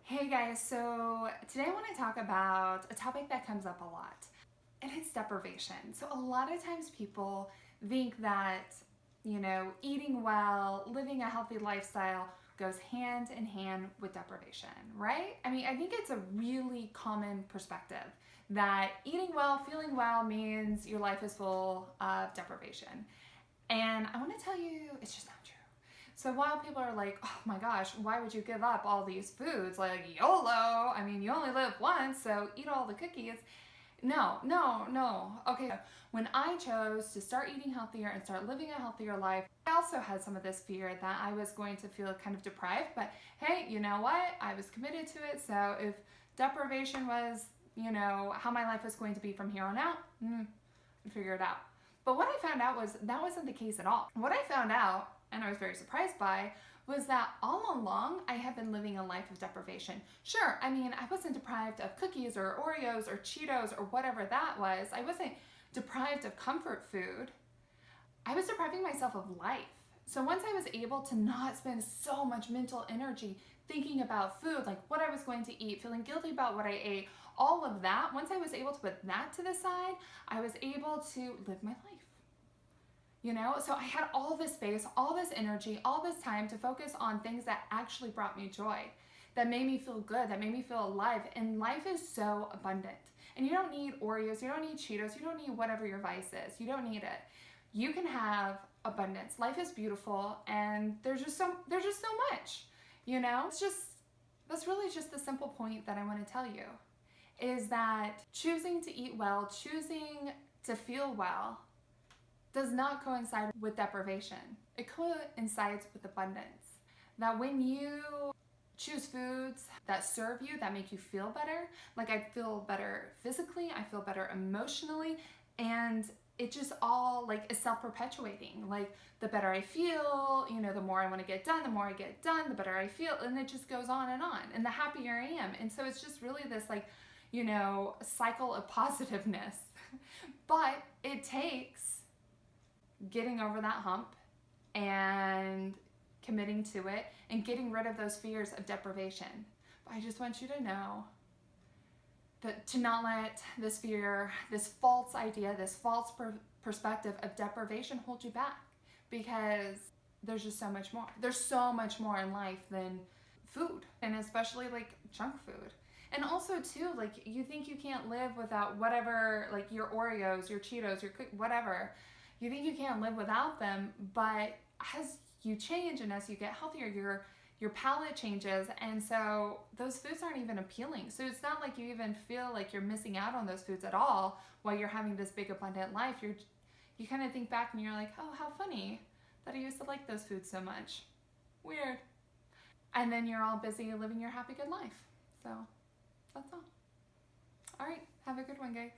Hey guys, so today I want to talk about a topic that comes up a lot, and it's deprivation. So a lot of times people think that, eating well, living a healthy lifestyle goes hand in hand with deprivation, right? I mean, I think it's a really common perspective that eating well, feeling well means your life is full of deprivation. And I want to tell you, it's just not true. So while people are like, oh my gosh, why would you give up all these foods? Like YOLO, I mean, you only live once, so eat all the cookies. No. Okay, when I chose to start eating healthier and start living a healthier life, I also had some of this fear that I was going to feel kind of deprived, but hey, you know what? I was committed to it, so if deprivation was, how my life was going to be from here on out, I'd figure it out. But what I found out was that wasn't the case at all. What I found out, and I was very surprised by, was that all along I had been living a life of deprivation. Sure, I mean, I wasn't deprived of cookies or Oreos or Cheetos or whatever that was. I wasn't deprived of comfort food. I was depriving myself of life. So once I was able to not spend so much mental energy thinking about food, like what I was going to eat, feeling guilty about what I ate, all of that, once I was able to put that to the side, I was able to live my life. So I had all this space, all this energy, all this time to focus on things that actually brought me joy, that made me feel good, that made me feel alive. And life is so abundant. And you don't need Oreos, you don't need Cheetos, you don't need whatever your vice is. You don't need it. You can have abundance. Life is beautiful, and there's just so much. That's really just the simple point that I want to tell you, is that choosing to eat well, choosing to feel well, does not coincide with deprivation. It coincides with abundance. That when you choose foods that serve you, that make you feel better, like I feel better physically, I feel better emotionally, and it just all is self-perpetuating. Like the better I feel, the more I want to get done, the more I get done, the better I feel, and it just goes on, and the happier I am. And so it's just really this cycle of positiveness. But it takes getting over that hump and committing to it and getting rid of those fears of deprivation. But I just want you to know that to not let this fear, this false idea, this false perspective of deprivation hold you back, because there's just so much more. There's so much more in life than food, and especially junk food. And also too, you think you can't live without whatever, your Oreos, your Cheetos, your whatever. You think you can't live without them, but as you change and as you get healthier, your palate changes, and so those foods aren't even appealing. So it's not like you even feel like you're missing out on those foods at all while you're having this big abundant life. You kind of think back and you're like, oh, how funny that I used to like those foods so much. Weird. And then you're all busy living your happy good life. So that's all. All right, have a good one, guys.